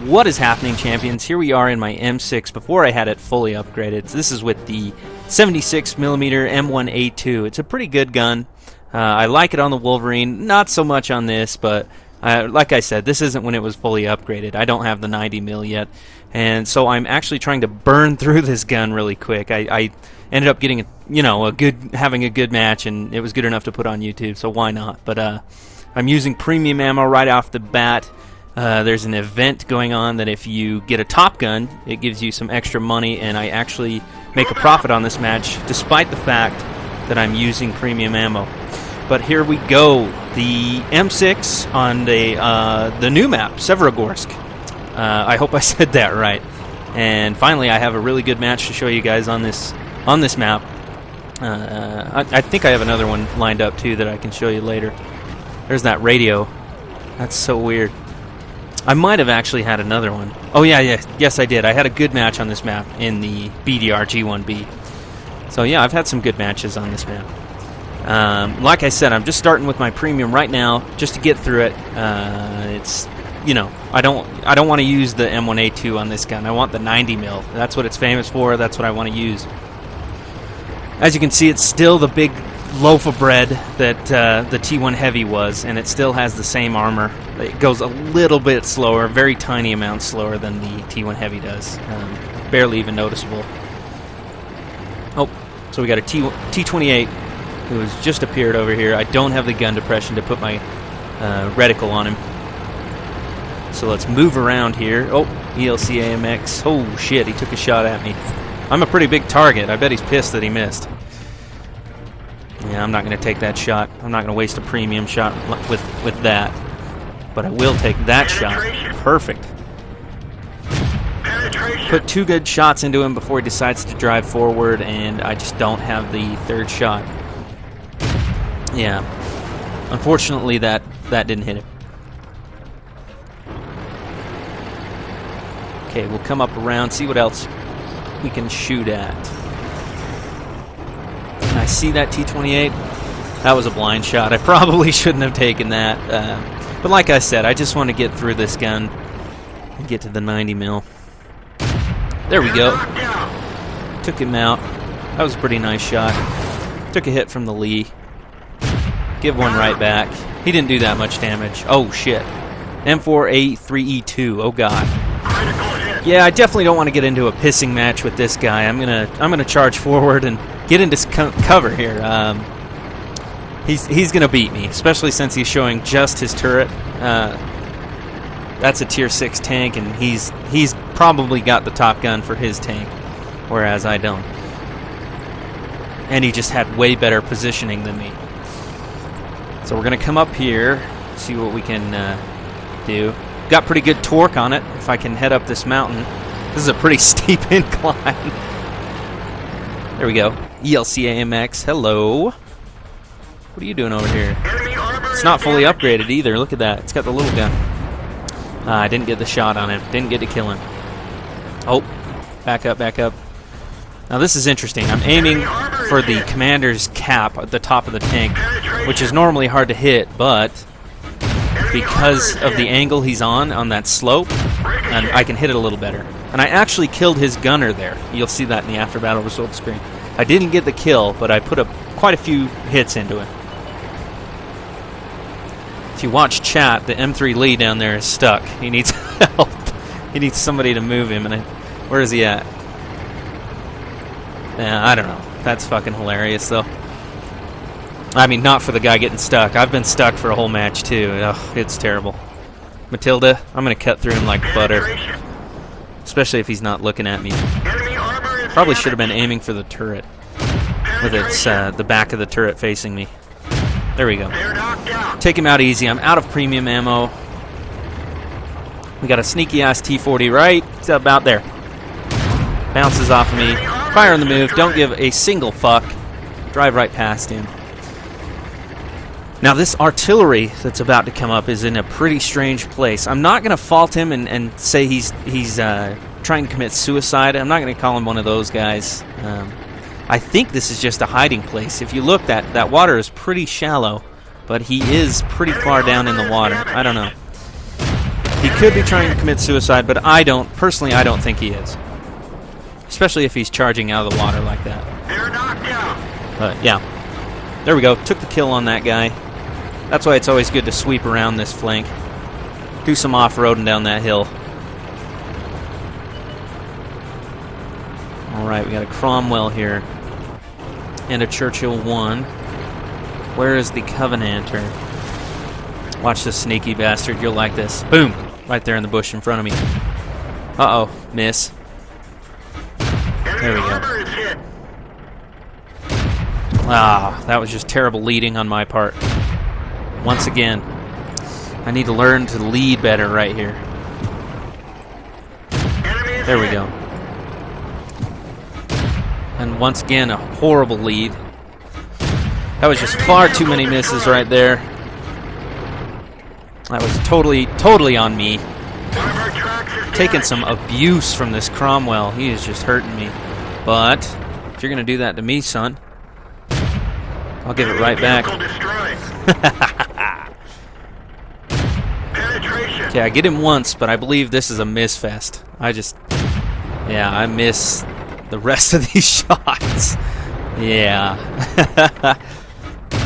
What is happening, champions? Here we are in my M6 before I had it fully upgraded. So this is with the 76mm M1A2. It's a pretty good gun. I like it on the Wolverine, not so much on this, but like I said, this isn't when it was fully upgraded. I don't have the 90mm yet, and so I'm actually trying to burn through this gun really quick. I ended up getting having a good match, and it was good enough to put on YouTube, so why not? But I'm using premium ammo right off the bat. There's an event going on that if you get a Top Gun, it gives you some extra money, and I actually make a profit on this match, despite the fact that I'm using premium ammo. But here we go, the M6 on the new map, Severogorsk. I hope I said that right. And finally, I have a really good match to show you guys on this map. I think I have another one lined up too that I can show you later. There's that radio. That's so weird. I might have actually had another one. Oh yeah, yes I did. I had a good match on this map in the BDR G1B. So yeah, I've had some good matches on this map. Like I said, I'm just starting with my premium right now, just to get through it. It's, I don't want to use the M1A2 on this gun. I want the 90mm. That's what it's famous for. That's what I want to use. As you can see, it's still the big loaf of bread that the T1 Heavy was, and it still has the same armor. It goes a little bit slower, very tiny amount slower than the T1 Heavy does. Barely even noticeable. Oh, so we got a T28 who has just appeared over here. I don't have the gun depression to put my reticle on him. So let's move around here. Oh, ELC AMX. Oh shit, he took a shot at me. I'm a pretty big target. I bet he's pissed that he missed. Yeah, I'm not going to take that shot. I'm not going to waste a premium shot with that. But I will take that shot. Perfect. Put 2 good shots into him before he decides to drive forward, and I just don't have the third shot. Yeah. Unfortunately, that didn't hit him. Okay, we'll come up around, see what else we can shoot at. I see that T28. That was a blind shot. I probably shouldn't have taken that. But like I said, I just want to get through this gun and get to the 90mm. There we go. Took him out. That was a pretty nice shot. Took a hit from the Lee. Give one right back. He didn't do that much damage. Oh shit. M4A3E2. Oh god. Yeah, I definitely don't want to get into a pissing match with this guy. I'm gonna charge forward and get into cover here. He's gonna beat me, especially since he's showing just his turret. That's a tier 6 tank, and he's probably got the Top Gun for his tank, whereas I don't. And he just had way better positioning than me. So we're gonna come up here, see what we can do. Got pretty good torque on it if I can head up this mountain. This is a pretty steep incline. There we go. ELC AMX, hello. What are you doing over here? It's not fully upgraded either. Look at that. It's got the little gun. I didn't get the shot on him. Didn't get to kill him. Oh, back up, back up. Now this is interesting. I'm aiming for the commander's cap at the top of the tank, which is normally hard to hit, but because of the angle he's on that slope, and I can hit it a little better. And I actually killed his gunner there. You'll see that in the after battle results screen. I didn't get the kill, but I put quite a few hits into it. If you watch chat, the M3 Lee down there is stuck. He needs help. He needs somebody to move him. And where is he at? I don't know. That's fucking hilarious, though. I mean, not for the guy getting stuck. I've been stuck for a whole match, too. Ugh, it's terrible. Matilda, I'm going to cut through him like butter. Especially if he's not looking at me. Probably should have been aiming for the turret. With its, the back of the turret facing me. There we go. Take him out easy. I'm out of premium ammo. We got a sneaky-ass T40 right about there. Bounces off of me. Fire on the move. Don't give a single fuck. Drive right past him. Now this artillery that's about to come up is in a pretty strange place. I'm not going to fault him and say he's trying to commit suicide. I'm not going to call him one of those guys. I think this is just a hiding place. If you look, that water is pretty shallow, but he is pretty far down in the water. I don't know. He could be trying to commit suicide, but personally, I don't think he is. Especially if he's charging out of the water like that. They're knocked out. But yeah, there we go. Took the kill on that guy. That's why it's always good to sweep around this flank. Do some off-roading down that hill. Alright, we got a Cromwell here. And a Churchill 1. Where is the Covenanter? Watch this sneaky bastard. You'll like this. Boom! Right there in the bush in front of me. Uh-oh. Miss. There we go. Ah, that was just terrible leading on my part. Once again, I need to learn to lead better right here. There we go. And once again, a horrible lead. That was just far too many misses right there. That was totally on me. Taking some abuse from this Cromwell. He is just hurting me. But if you're going to do that to me, son, I'll give it right back. Okay, I get him once, but I believe this is a miss fest. I miss the rest of these shots. Yeah.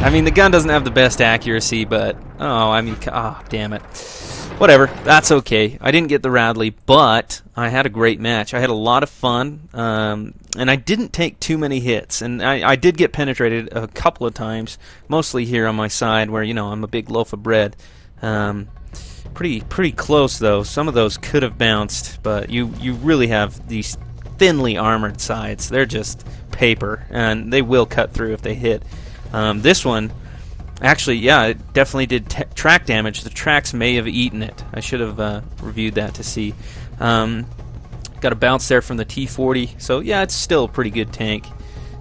I mean, the gun doesn't have the best accuracy, but, damn it. Whatever, that's okay. I didn't get the Radley, but I had a great match. I had a lot of fun, and I didn't take too many hits. And I did get penetrated a couple of times, mostly here on my side where, I'm a big loaf of bread. Pretty close, though. Some of those could have bounced, but you really have these thinly armored sides. They're just paper, and they will cut through if they hit. This one, actually, yeah, it definitely did track damage. The tracks may have eaten it. I should have reviewed that to see. Got a bounce there from the T-40, so yeah, it's still a pretty good tank.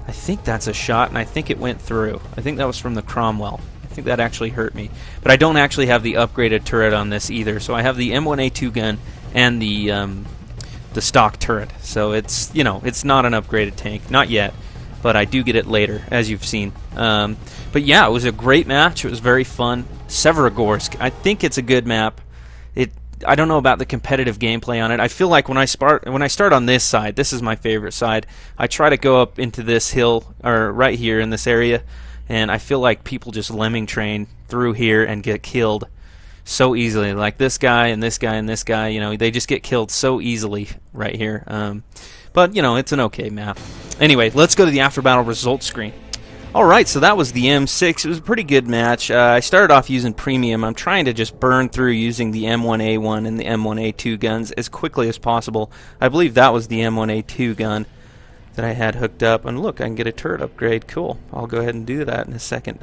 I think that's a shot, and I think it went through. I think that was from the Cromwell. I think that actually hurt me. But I don't actually have the upgraded turret on this either, so I have the M1A2 gun and the stock turret. So it's, it's not an upgraded tank, not yet, but I do get it later, as you've seen. But yeah, it was a great match. It was very fun. Severogorsk, I think it's a good map. I don't know about the competitive gameplay on it. I feel like when I start on this side, this is my favorite side. I try to go up into this hill, or right here in this area, and I feel like people just lemming train through here and get killed so easily. Like this guy and this guy and this guy, they just get killed so easily right here. But, it's an okay map. Anyway, let's go to the after-battle results screen. Alright, so that was the M6. It was a pretty good match. I started off using premium. I'm trying to just burn through using the M1A1 and the M1A2 guns as quickly as possible. I believe that was the M1A2 gun that I had hooked up. And look, I can get a turret upgrade. Cool. I'll go ahead and do that in a second.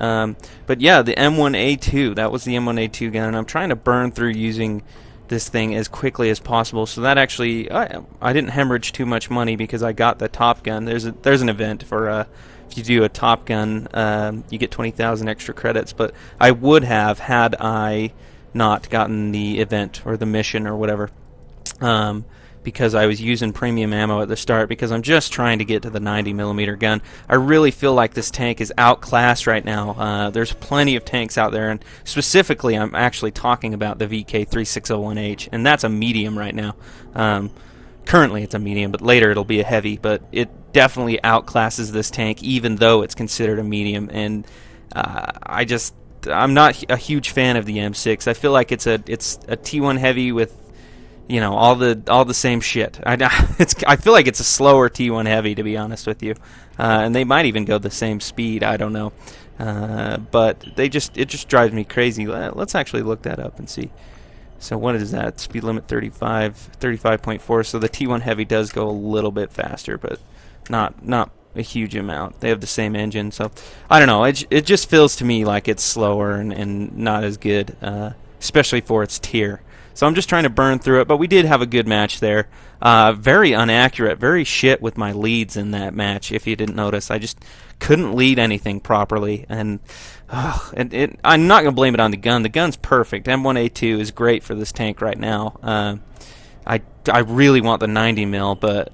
But yeah, the M1A2, that was the M1A2 gun. And I'm trying to burn through using this thing as quickly as possible. So that actually, I didn't hemorrhage too much money because I got the Top Gun. There's an event for if you do a Top Gun, you get 20,000 extra credits. But I would have had I not gotten the event or the mission or whatever, because I was using premium ammo at the start, because I'm just trying to get to the 90mm gun. I really feel like this tank is outclassed right now. There's plenty of tanks out there, and specifically I'm actually talking about the VK3601H, and that's a medium right now. Currently it's a medium, but later it'll be a heavy, but it definitely outclasses this tank, even though it's considered a medium. And I'm not a huge fan of the M6. I feel like it's a T1 heavy with, all the same shit. I feel like it's a slower T1 heavy, to be honest with you. And they might even go the same speed. I don't know. But it just drives me crazy. Let's actually look that up and see. So what is that? Speed limit 35.4. So the T1 heavy does go a little bit faster, but not a huge amount. They have the same engine, so I don't know. It just feels to me like it's slower and not as good, especially for its tier. So I'm just trying to burn through it, but we did have a good match there. Very inaccurate, very shit with my leads in that match, if you didn't notice. I just couldn't lead anything properly, and I'm not going to blame it on the gun. The gun's perfect. M1A2 is great for this tank right now. I really want the 90mm, but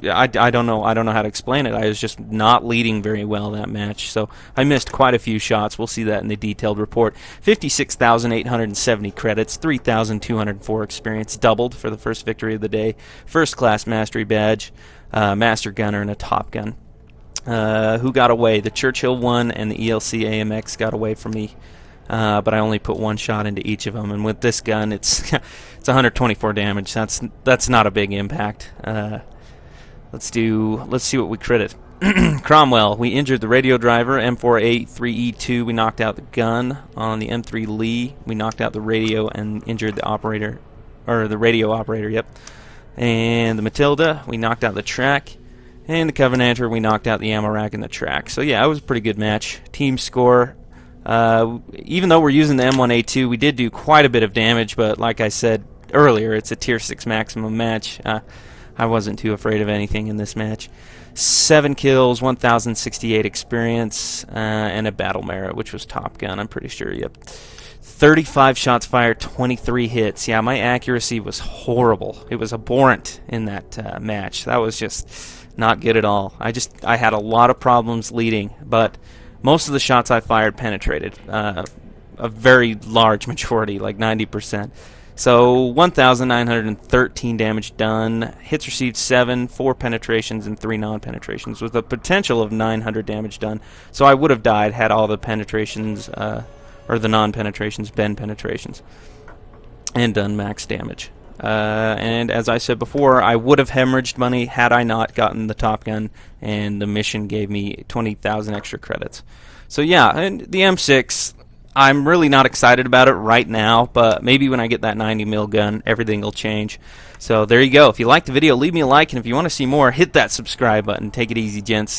I don't know how to explain it. I was just not leading very well that match, so I missed quite a few shots. We'll see that in the detailed report. 56,870 credits, 3,204 experience, doubled for the first victory of the day. First class mastery badge, master gunner, and a top gun. Who got away? The Churchill 1 and the ELC AMX got away from me. But I only put one shot into each of them, and with this gun, it's 124 damage. That's not a big impact. Let's see what we critted. Cromwell, we injured the radio driver, M4A3E2. We knocked out the gun. On the M3 Lee, we knocked out the radio and injured the operator, or the radio operator. Yep. And the Matilda, we knocked out the track. And the Covenanter, we knocked out the ammo rack and the track. So yeah, it was a pretty good match. Team score. Even though we're using the M1A2, we did do quite a bit of damage, but like I said earlier, it's a tier 6 maximum match. I wasn't too afraid of anything in this match. 7 kills, 1,068 experience, and a battle merit, which was Top Gun, I'm pretty sure. Yep. 35 shots fired, 23 hits. Yeah, my accuracy was horrible. It was abhorrent in that match. That was just not good at all. I had a lot of problems leading, but most of the shots I fired penetrated, a very large majority, like 90%. So 1,913 damage done, hits received 7, 4 penetrations, and 3 non-penetrations, with a potential of 900 damage done. So I would have died had all the penetrations, or the non-penetrations, been penetrations, and done max damage. And as I said before, I would have hemorrhaged money had I not gotten the Top Gun, and the mission gave me 20,000 extra credits. So yeah, and the M6, I'm really not excited about it right now, but maybe when I get that 90 mil gun, everything will change. So there you go. If you liked the video, leave me a like, and if you want to see more, hit that subscribe button. Take it easy, gents.